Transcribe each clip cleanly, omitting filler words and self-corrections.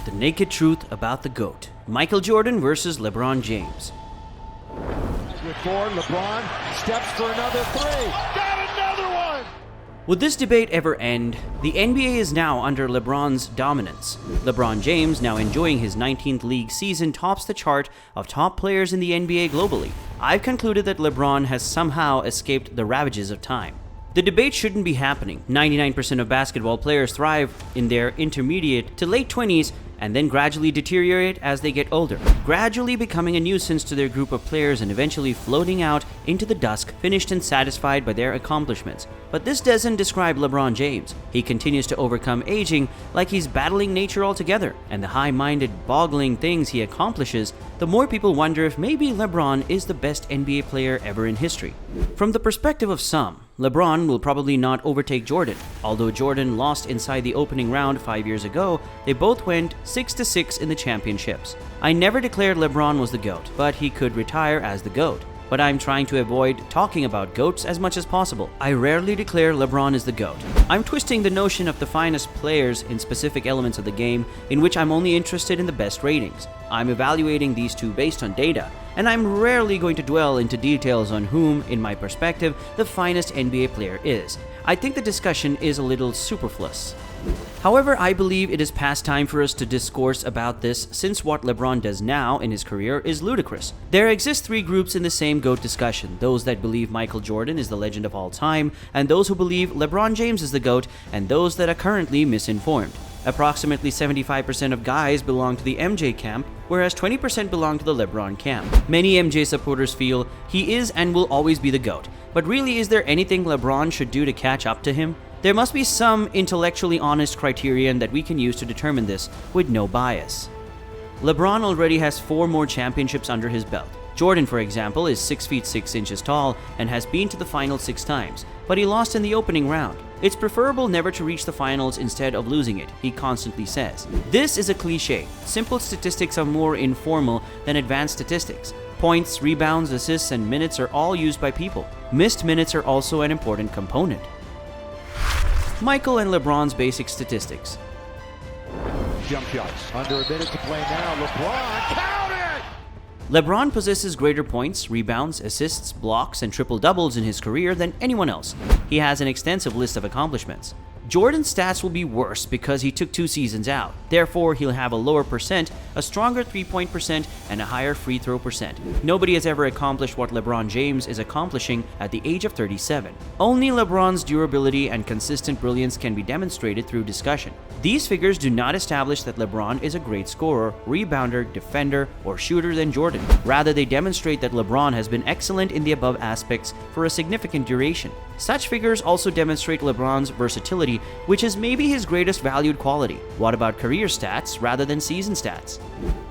The naked truth about the GOAT. Michael Jordan versus LeBron James. With four, LeBron steps for another three. Got another one! Would this debate ever end? The NBA is now under LeBron's dominance. LeBron James, now enjoying his 19th league season, tops the chart of top players in the NBA globally. I've concluded that LeBron has somehow escaped the ravages of time. The debate shouldn't be happening. 99% of basketball players thrive in their intermediate to late 20s and then gradually deteriorate as they get older, gradually becoming a nuisance to their group of players and eventually floating out into the dusk, finished and satisfied by their accomplishments. But this doesn't describe LeBron James. He continues to overcome aging like he's battling nature altogether, and the high-minded, boggling things he accomplishes, the more people wonder if maybe LeBron is the best NBA player ever in history. From the perspective of some, LeBron will probably not overtake Jordan. Although Jordan lost inside the opening round 5 years ago, they both went 6-6 in the championships. I never declared LeBron was the GOAT, but he could retire as the GOAT. But I'm trying to avoid talking about GOATs as much as possible. I rarely declare LeBron is the GOAT. I'm twisting the notion of the finest players in specific elements of the game, in which I'm only interested in the best ratings. I'm evaluating these two based on data, and I'm rarely going to dwell into details on whom, in my perspective, the finest NBA player is. I think the discussion is a little superfluous. However, I believe it is past time for us to discourse about this, since what LeBron does now in his career is ludicrous. There exist three groups in the same GOAT discussion: those that believe Michael Jordan is the legend of all time, and those who believe LeBron James is the GOAT, and those that are currently misinformed. Approximately 75% of guys belong to the MJ camp, whereas 20% belong to the LeBron camp. Many MJ supporters feel he is and will always be the GOAT, but really, is there anything LeBron should do to catch up to him? There must be some intellectually honest criterion that we can use to determine this with no bias. LeBron already has 4 more championships under his belt. Jordan, for example, is 6 feet 6 inches tall and has been to the finals 6 times, but he lost in the opening round. It's preferable never to reach the finals instead of losing it, he constantly says. This is a cliche. Simple statistics are more informal than advanced statistics. Points, rebounds, assists, and minutes are all used by people. Missed minutes are also an important component. Michael and LeBron's basic statistics. Jump shots. Under a minute to play now. LeBron, count it! LeBron possesses greater points, rebounds, assists, blocks, and triple-doubles in his career than anyone else. He has an extensive list of accomplishments. Jordan's stats will be worse because he took 2 seasons out. Therefore, he'll have a lower percent, a stronger three-point percent, and a higher free throw percent. Nobody has ever accomplished what LeBron James is accomplishing at the age of 37. Only LeBron's durability and consistent brilliance can be demonstrated through discussion. These figures do not establish that LeBron is a great scorer, rebounder, defender, or shooter than Jordan. Rather, they demonstrate that LeBron has been excellent in the above aspects for a significant duration. Such figures also demonstrate LeBron's versatility, which is maybe his greatest valued quality. What about career stats rather than season stats?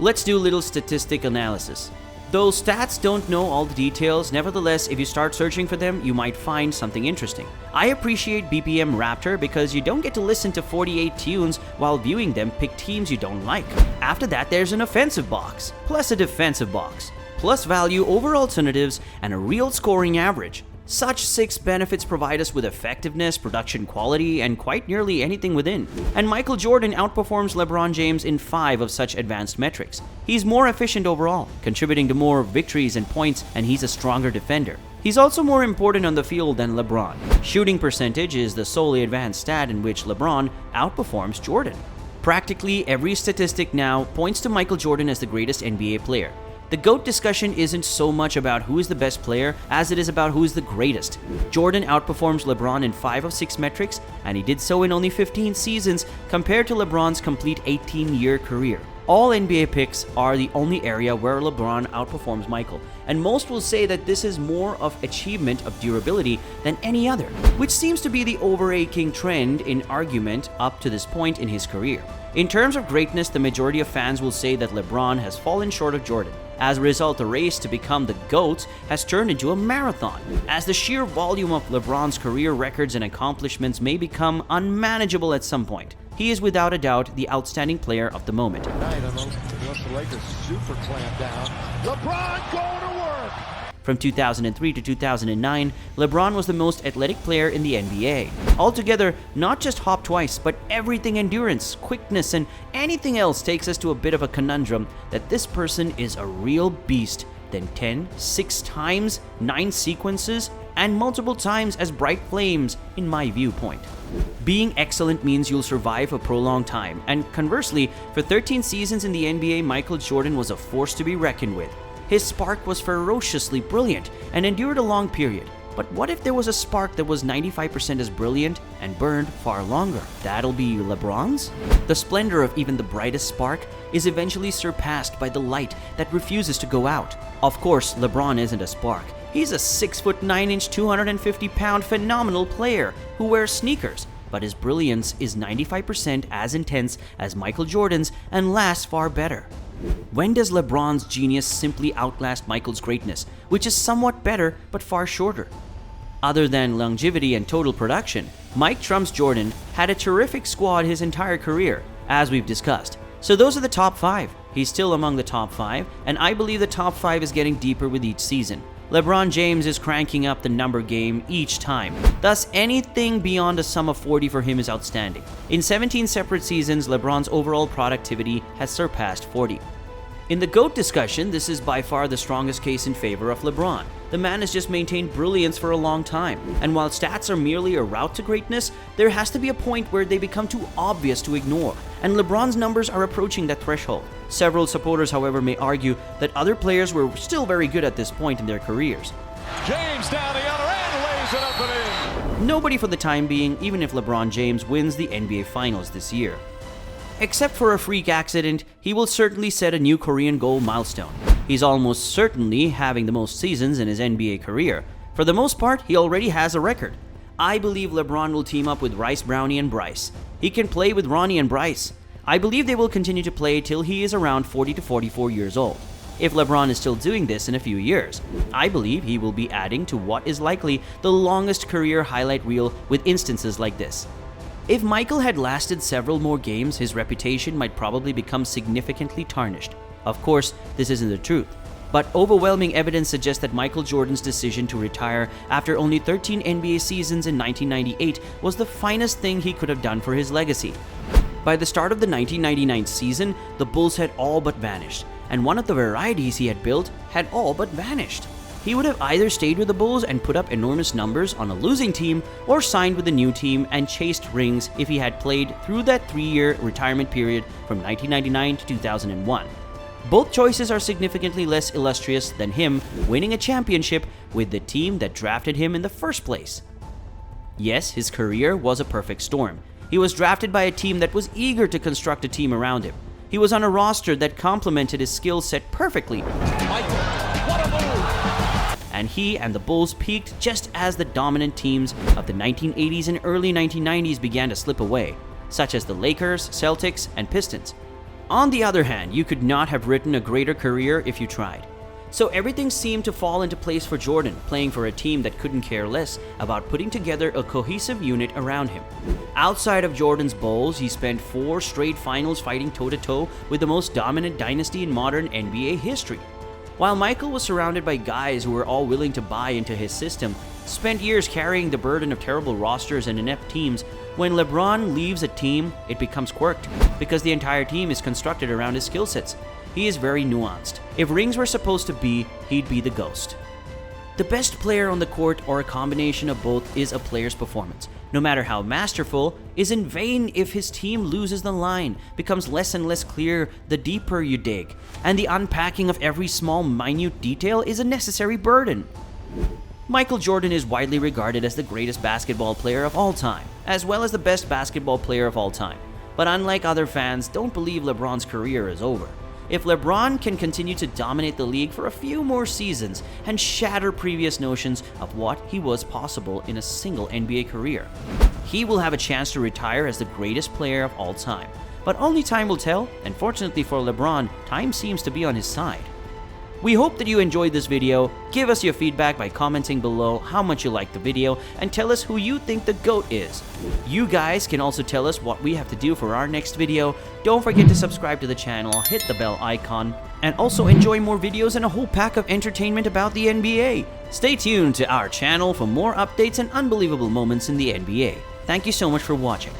Let's do a little statistic analysis. Though stats don't know all the details, nevertheless, if you start searching for them, you might find something interesting. I appreciate BPM Raptor because you don't get to listen to 48 tunes while viewing them pick teams you don't like. After that, there's an offensive box, plus a defensive box, plus value over alternatives, and a real scoring average. Such 6 benefits provide us with effectiveness, production quality, and quite nearly anything within. And Michael Jordan outperforms LeBron James in 5 of such advanced metrics. He's more efficient overall, contributing to more victories and points, and he's a stronger defender. He's also more important on the field than LeBron. Shooting percentage is the solely advanced stat in which LeBron outperforms Jordan. Practically every statistic now points to Michael Jordan as the greatest NBA player. The GOAT discussion isn't so much about who is the best player as it is about who is the greatest. Jordan outperforms LeBron in 5 of 6 metrics, and he did so in only 15 seasons compared to LeBron's complete 18-year career. All NBA picks are the only area where LeBron outperforms Michael, and most will say that this is more of achievement of durability than any other, which seems to be the overarching trend in argument up to this point in his career. In terms of greatness, the majority of fans will say that LeBron has fallen short of Jordan. As a result, the race to become the GOAT has turned into a marathon, as the sheer volume of LeBron's career records and accomplishments may become unmanageable at some point. He is without a doubt the outstanding player of the moment. Tonight, unless the Lakers super clamp down. LeBron going to work! From 2003 to 2009, LeBron was the most athletic player in the NBA. Altogether, not just hop twice, but everything endurance, quickness, and anything else takes us to a bit of a conundrum that this person is a real beast. Then 10, 6 times, 9 sequences, and multiple times as bright flames, in my viewpoint. Being excellent means you'll survive a prolonged time, and conversely, for 13 seasons in the NBA, Michael Jordan was a force to be reckoned with. His spark was ferociously brilliant and endured a long period. But what if there was a spark that was 95% as brilliant and burned far longer? That'll be LeBron's? The splendor of even the brightest spark is eventually surpassed by the light that refuses to go out. Of course, LeBron isn't a spark. He's a 6'9", 250-pound phenomenal player who wears sneakers. But his brilliance is 95% as intense as Michael Jordan's and lasts far better. When does LeBron's genius simply outlast Michael's greatness, which is somewhat better but far shorter? Other than longevity and total production, Mike trumps Jordan had a terrific squad his entire career, as we've discussed. So those are the top 5. He's still among the top 5, and I believe the top 5 is getting deeper with each season. LeBron James is cranking up the number game each time. Thus, anything beyond a sum of 40 for him is outstanding. In 17 separate seasons, LeBron's overall productivity has surpassed 40. In the GOAT discussion, this is by far the strongest case in favor of LeBron. The man has just maintained brilliance for a long time, and while stats are merely a route to greatness, there has to be a point where they become too obvious to ignore, and LeBron's numbers are approaching that threshold. Several supporters, however, may argue that other players were still very good at this point in their careers. James down the other end, lays it up and in. Nobody for the time being, even if LeBron James wins the NBA Finals this year. Except for a freak accident, he will certainly set a new Korean goal milestone. He's almost certainly having the most seasons in his NBA career. For the most part, he already has a record. I believe LeBron will team up with Rice, Brownie, and Bryce. He can play with Ronnie and Bryce. I believe they will continue to play till he is around 40 to 44 years old. If LeBron is still doing this in a few years, I believe he will be adding to what is likely the longest career highlight reel with instances like this. If Michael had lasted several more games, his reputation might probably become significantly tarnished. Of course, this isn't the truth, but overwhelming evidence suggests that Michael Jordan's decision to retire after only 13 NBA seasons in 1998 was the finest thing he could have done for his legacy. By the start of the 1999 season, the Bulls had all but vanished, and one of the varieties he had built had all but vanished. He would have either stayed with the Bulls and put up enormous numbers on a losing team, or signed with a new team and chased rings if he had played through that 3-year retirement period from 1999 to 2001. Both choices are significantly less illustrious than him winning a championship with the team that drafted him in the first place. Yes, his career was a perfect storm. He was drafted by a team that was eager to construct a team around him. He was on a roster that complemented his skill set perfectly. Michael, what a move! And he and the Bulls peaked just as the dominant teams of the 1980s and early 1990s began to slip away, such as the Lakers, Celtics, and Pistons. On the other hand, you could not have written a greater career if you tried. So everything seemed to fall into place for Jordan, playing for a team that couldn't care less about putting together a cohesive unit around him. Outside of Jordan's Bulls, he spent 4 straight finals fighting toe-to-toe with the most dominant dynasty in modern NBA history. While Michael was surrounded by guys who were all willing to buy into his system, spent years carrying the burden of terrible rosters and inept teams, when LeBron leaves a team, it becomes quirked, because the entire team is constructed around his skill sets. He is very nuanced. If rings were supposed to be, he'd be the ghost. The best player on the court, or a combination of both, is a player's performance, no matter how masterful, is in vain if his team loses the line, becomes less and less clear the deeper you dig, and the unpacking of every small, minute detail is a necessary burden. Michael Jordan is widely regarded as the greatest basketball player of all time, as well as the best basketball player of all time. But unlike other fans, don't believe LeBron's career is over. If LeBron can continue to dominate the league for a few more seasons and shatter previous notions of what he was possible in a single NBA career, he will have a chance to retire as the greatest player of all time. But only time will tell, and fortunately for LeBron, time seems to be on his side. We hope that you enjoyed this video. Give us your feedback by commenting below how much you liked the video and tell us who you think the GOAT is. You guys can also tell us what we have to do for our next video. Don't forget to subscribe to the channel, hit the bell icon, and also enjoy more videos and a whole pack of entertainment about the NBA. Stay tuned to our channel for more updates and unbelievable moments in the NBA. Thank you so much for watching.